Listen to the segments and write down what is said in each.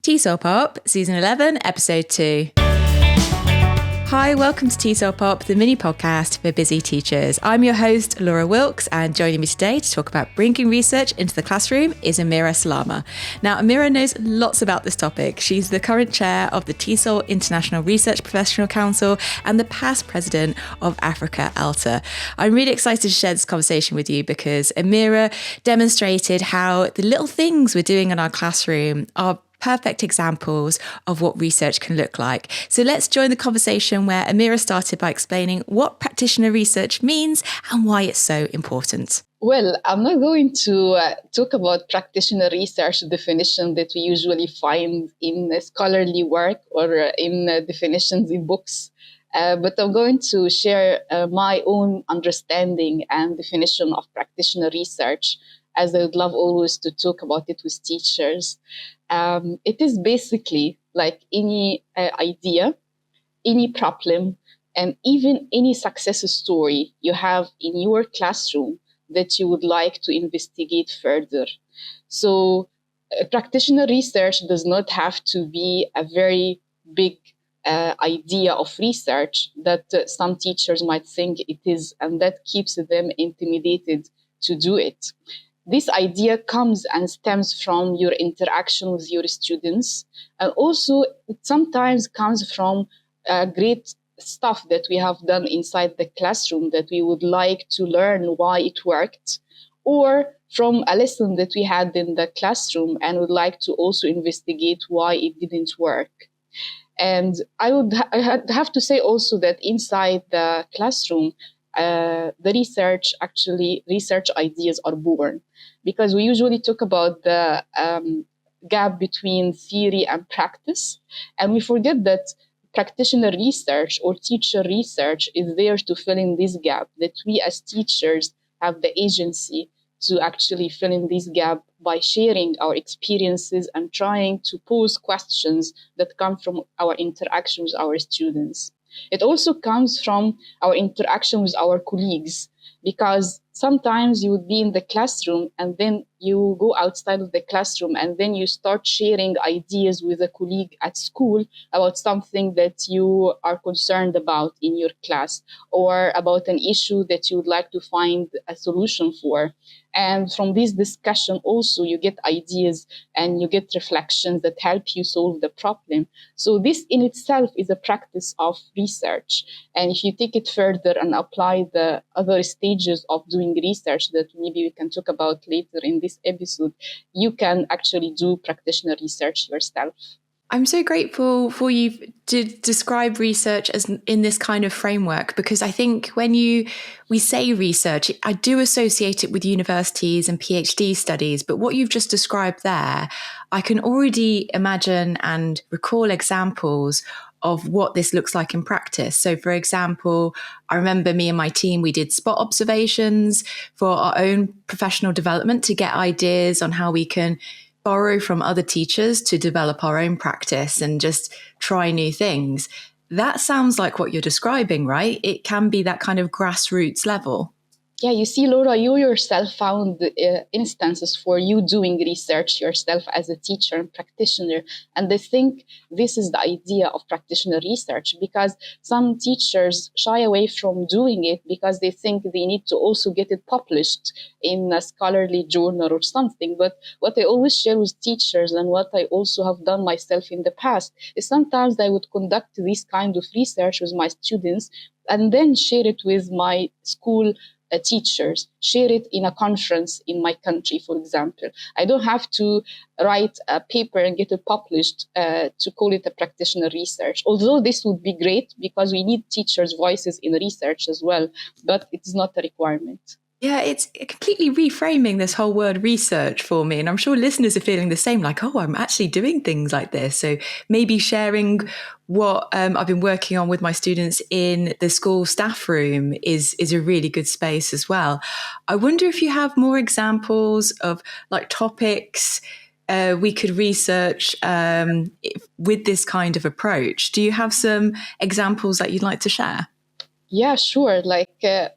TESOL Pop, Season 11, Episode 2. Hi, welcome to TESOL Pop, the mini podcast for busy teachers. I'm your host, Laura Wilkes, and joining me today to talk about bringing research into the classroom is Amira Salama. Now, Amira knows lots about this topic. She's the current chair of the TESOL International Research Professional Council and the past president of Africa ALTA. I'm really excited to share this conversation with you because Amira demonstrated how the little things we're doing in our classroom are perfect examples of what research can look like. So let's join the conversation where Amira started by explaining what practitioner research means and why it's so important. Well, I'm not going to talk about practitioner research definition that we usually find in scholarly work or in definitions in books. But I'm going to share my own understanding and definition of practitioner research, as I would love always to talk about it with teachers. It is basically like any idea, any problem, and even any success story you have in your classroom that you would like to investigate further. So practitioner research does not have to be a very big idea of research that some teachers might think it is, and that keeps them intimidated to do it. This idea comes and stems from your interaction with your students. And also, it sometimes comes from great stuff that we have done inside the classroom that we would like to learn why it worked, or from a lesson that we had in the classroom and would like to also investigate why it didn't work. And I have to say also that inside the classroom, the research ideas are born, because we usually talk about the gap between theory and practice, and we forget that practitioner research or teacher research is there to fill in this gap, that we as teachers have the agency to actually fill in this gap by sharing our experiences and trying to pose questions that come from our interaction with our students. It also comes from our interaction with our colleagues, because sometimes you would be in the classroom and then you go outside of the classroom and then you start sharing ideas with a colleague at school about something that you are concerned about in your class, or about an issue that you would like to find a solution for. And from this discussion also you get ideas and you get reflections that help you solve the problem. So this in itself is a practice of research. And if you take it further and apply the other stages of doing research that maybe we can talk about later in this episode, you can actually do practitioner research yourself. I'm so grateful for you to describe research as in this kind of framework, because I think when we say research, I do associate it with universities and PhD studies. But what you've just described there, I can already imagine and recall examples of what this looks like in practice. So, for example, I remember me and my team, we did spot observations for our own professional development to get ideas on how we can borrow from other teachers to develop our own practice and just try new things. That sounds like what you're describing, right? It can be that kind of grassroots level. Yeah, you see, Laura, you yourself found instances for you doing research yourself as a teacher and practitioner. And I think this is the idea of practitioner research, because some teachers shy away from doing it because they think they need to also get it published in a scholarly journal or something. But what I always share with teachers, and what I also have done myself in the past, is sometimes I would conduct this kind of research with my students and then share it with my school teachers, share it in a conference in my country, for example. I don't have to write a paper and get it published to call it a practitioner research, although this would be great because we need teachers' voices in research as well, but it is not a requirement. Yeah, it's completely reframing this whole word research for me. And I'm sure listeners are feeling the same, like, oh, I'm actually doing things like this. So maybe sharing what I've been working on with my students in the school staff room is a really good space as well. I wonder if you have more examples of like topics we could research with this kind of approach. Do you have some examples that you'd like to share? Yeah, sure.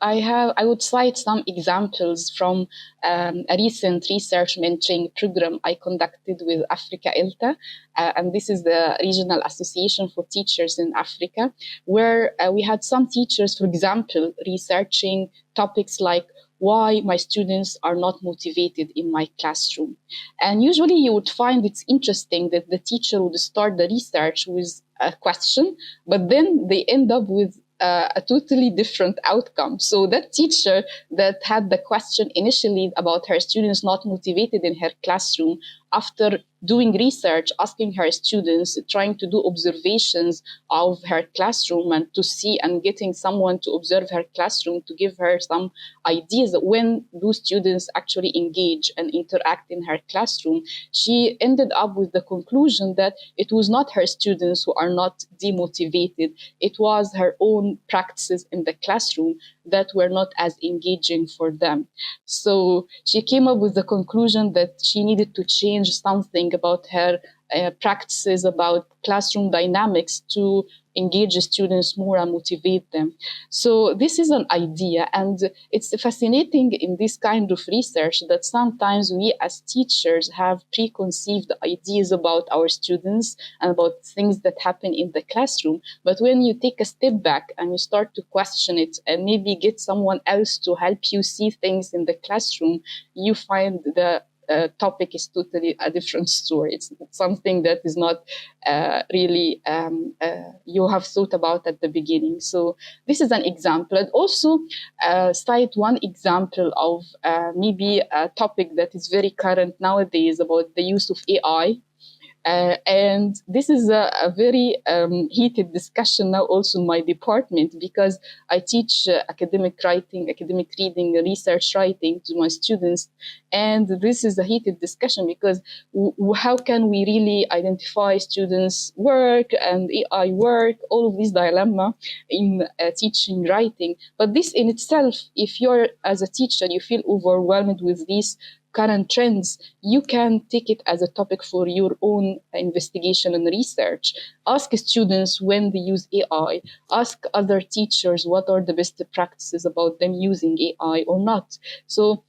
I would cite some examples from a recent research mentoring program I conducted with Africa ILTA, and this is the Regional Association for Teachers in Africa, where we had some teachers, for example, researching topics like why my students are not motivated in my classroom. And usually you would find it's interesting that the teacher would start the research with a question, but then they end up with a totally different outcome. So that teacher that had the question initially about her students not motivated in her classroom, after doing research, asking her students, trying to do observations of her classroom and to see and getting someone to observe her classroom to give her some ideas when those students actually engage and interact in her classroom, she ended up with the conclusion that it was not her students who are not demotivated. It was her own practices in the classroom that were not as engaging for them. So she came up with the conclusion that she needed to change something about her practices, about classroom dynamics to engage the students more and motivate them. So this is an idea, and it's fascinating in this kind of research that sometimes we as teachers have preconceived ideas about our students and about things that happen in the classroom. But when you take a step back and you start to question it and maybe get someone else to help you see things in the classroom, you find the topic is totally a different story. It's something that is not really you have thought about at the beginning. So this is an example. And also cite one example of maybe a topic that is very current nowadays about the use of AI. And this is a very heated discussion now also in my department, because I teach academic writing, academic reading, research writing to my students. And this is a heated discussion because how can we really identify students' work and AI work, all of this dilemma in teaching writing. But this in itself, if you're as a teacher, you feel overwhelmed with these current trends, you can take it as a topic for your own investigation and research. Ask students when they use AI. Ask other teachers what are the best practices about them using AI or not. So,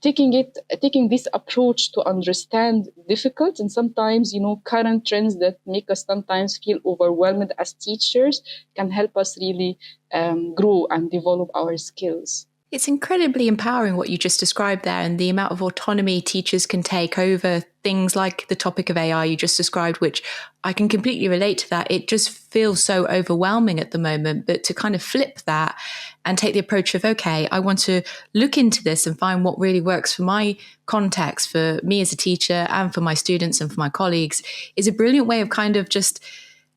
taking this approach to understand difficult and sometimes, current trends that make us sometimes feel overwhelmed as teachers can help us really grow and develop our skills. It's incredibly empowering what you just described there, and the amount of autonomy teachers can take over things like the topic of AI you just described, which I can completely relate to that. It just feels so overwhelming at the moment, but to kind of flip that and take the approach of, okay, I want to look into this and find what really works for my context, for me as a teacher and for my students and for my colleagues, is a brilliant way of kind of just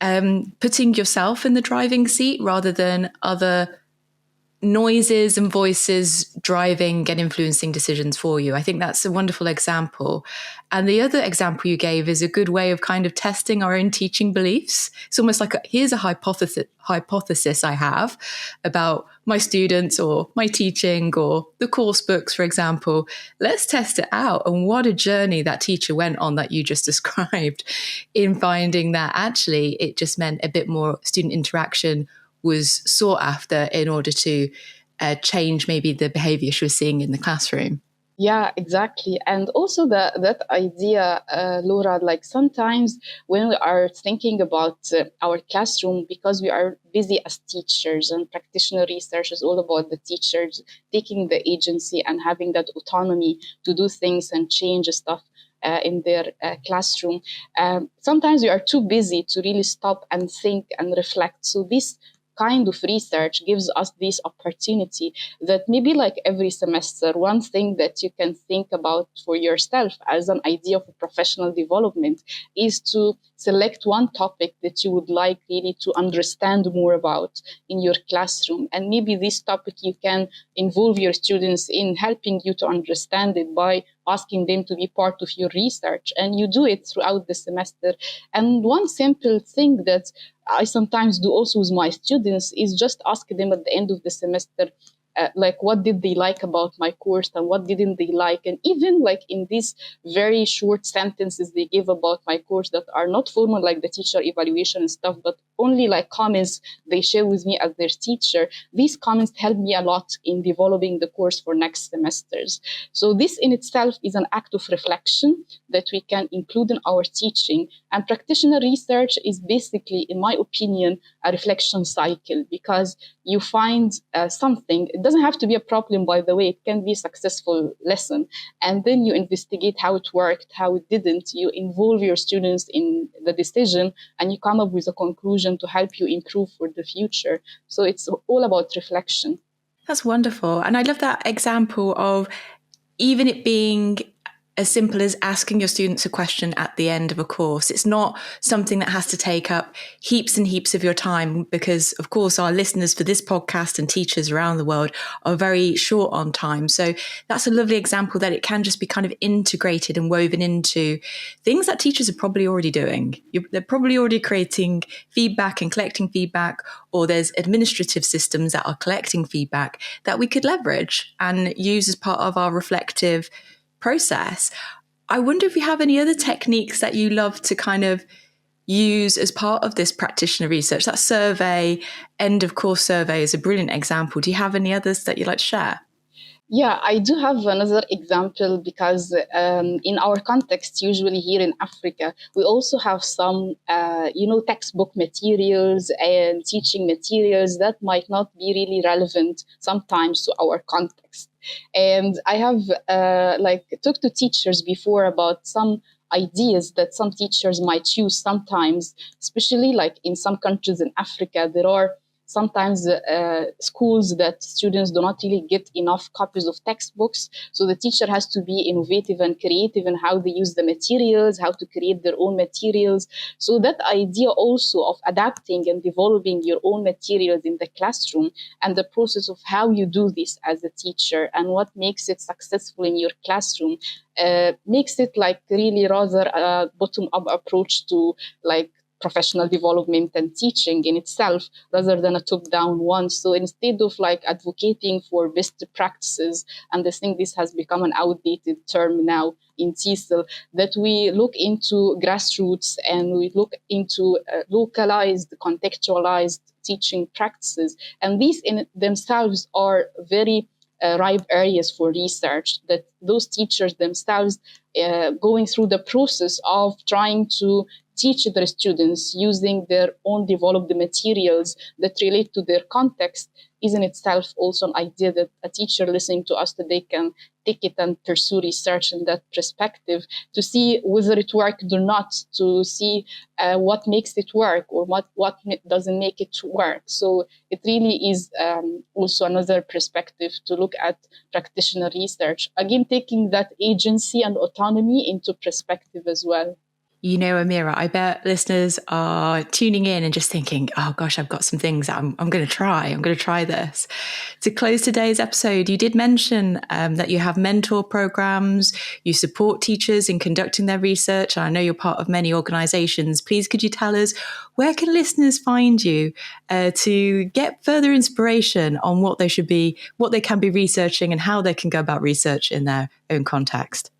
putting yourself in the driving seat rather than other noises and voices driving and influencing decisions for you. I think that's a wonderful example. And the other example you gave is a good way of kind of testing our own teaching beliefs. It's almost like here's a hypothesis I have about my students or my teaching or the course books, for example. Let's test it out. And what a journey that teacher went on that you just described in finding that actually it just meant a bit more student interaction was sought after in order to change maybe the behavior she was seeing in the classroom. Yeah, exactly. And also that idea, Laura, like sometimes when we are thinking about our classroom, because we are busy as teachers and practitioner research is all about the teachers taking the agency and having that autonomy to do things and change stuff in their classroom. Sometimes we are too busy to really stop and think and reflect. So this kind of research gives us this opportunity that maybe like every semester, one thing that you can think about for yourself as an idea of professional development is to select one topic that you would like really to understand more about in your classroom. And maybe this topic you can involve your students in helping you to understand it by asking them to be part of your research. And you do it throughout the semester. And one simple thing that I sometimes do also with my students is just ask them at the end of the semester, like what did they like about my course and what didn't they like, and even like in these very short sentences they give about my course that are not formal like the teacher evaluation and stuff, but only like comments they share with me as their teacher. These comments help me a lot in developing the course for next semesters. So this in itself is an act of reflection that we can include in our teaching. And practitioner research is basically, in my opinion, a reflection cycle, because you find something. It doesn't have to be a problem, by the way. It can be a successful lesson. And then you investigate how it worked, how it didn't. You involve your students in the decision, and you come up with a conclusion to help you improve for the future. So it's all about reflection. That's wonderful. And I love that example of even it being as simple as asking your students a question at the end of a course. It's not something that has to take up heaps and heaps of your time, because, of course, our listeners for this podcast and teachers around the world are very short on time. So that's a lovely example that it can just be kind of integrated and woven into things that teachers are probably already doing. They're probably already creating feedback and collecting feedback, or there's administrative systems that are collecting feedback that we could leverage and use as part of our reflective process. I wonder if you have any other techniques that you love to kind of use as part of this practitioner research. That survey, end of course survey, is a brilliant example. Do you have any others that you'd like to share? Yeah, I do have another example, because in our context, usually here in Africa, we also have some, textbook materials and teaching materials that might not be really relevant sometimes to our context. And I have talked to teachers before about some ideas that some teachers might use sometimes, especially like in some countries in Africa. There are sometimes schools that students do not really get enough copies of textbooks. So the teacher has to be innovative and creative in how they use the materials, how to create their own materials. So that idea also of adapting and developing your own materials in the classroom, and the process of how you do this as a teacher and what makes it successful in your classroom, makes it like really rather a bottom-up approach to like professional development and teaching in itself, rather than a top-down one. So instead of like advocating for best practices, and I think this has become an outdated term now in TESOL, that we look into grassroots and we look into localized, contextualized teaching practices. And these in themselves are very ripe areas for research, that those teachers themselves going through the process of trying to teach their students using their own developed materials that relate to their context is in itself also an idea that a teacher listening to us today can take it and pursue research in that perspective to see whether it worked or not, to see what makes it work or what doesn't make it work. So it really is also another perspective to look at practitioner research. Again, taking that agency and autonomy into perspective as well. You know, Amira, I bet listeners are tuning in and just thinking, oh gosh, I've got some things that I'm going to try. I'm going to try this. To close today's episode, you did mention that you have mentor programs, you support teachers in conducting their research. And I know you're part of many organizations. Please, could you tell us, where can listeners find you to get further inspiration on what they can be researching and how they can go about research in their own context?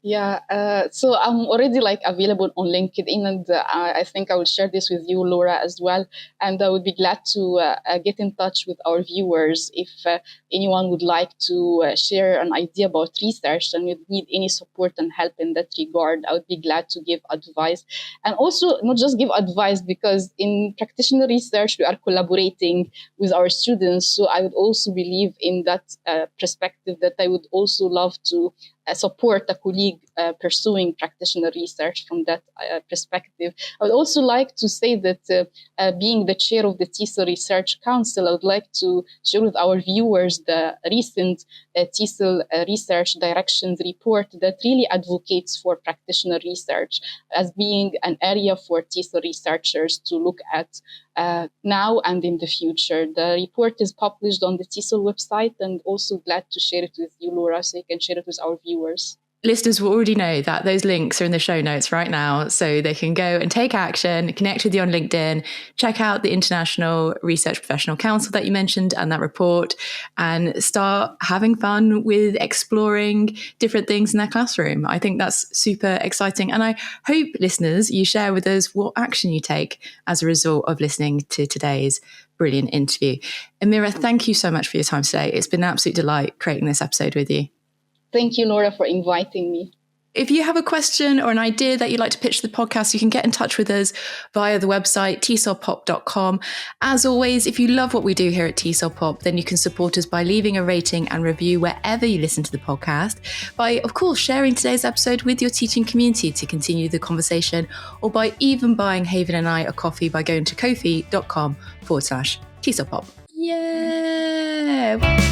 Yeah, so I'm already like available on LinkedIn, and I think I will share this with you, Laura, as well. And I would be glad to get in touch with our viewers if anyone would like to share an idea about research and would need any support and help in that regard. I would be glad to give advice, and also not just give advice, because in practitioner research we are collaborating with our students. So I would also believe in that perspective, that I would also love to support a colleague pursuing practitioner research from that perspective. I would also like to say that being the chair of the TESOL Research Council, I would like to share with our viewers the recent TESOL Research Directions report that really advocates for practitioner research as being an area for TESOL researchers to look at now and in the future. The report is published on the TESOL website, and also glad to share it with you, Laura, so you can share it with our viewers. listeners will already know that those links are in the show notes right now, so they can go and take action, connect with you on LinkedIn, check out the International Research Professional Council that you mentioned and that report, and start having fun with exploring different things in their classroom. I think that's super exciting. And I hope, listeners, you share with us what action you take as a result of listening to today's brilliant interview. Amira, thank you so much for your time today. It's been an absolute delight creating this episode with you. Thank you, Laura, for inviting me. If you have a question or an idea that you'd like to pitch to the podcast, you can get in touch with us via the website tcelpop.com. As always, if you love what we do here at TCELPop, then you can support us by leaving a rating and review wherever you listen to the podcast, by, of course, sharing today's episode with your teaching community to continue the conversation, or by even buying Haven and I a coffee by going to ko-fi.com/TCELPop. Yeah!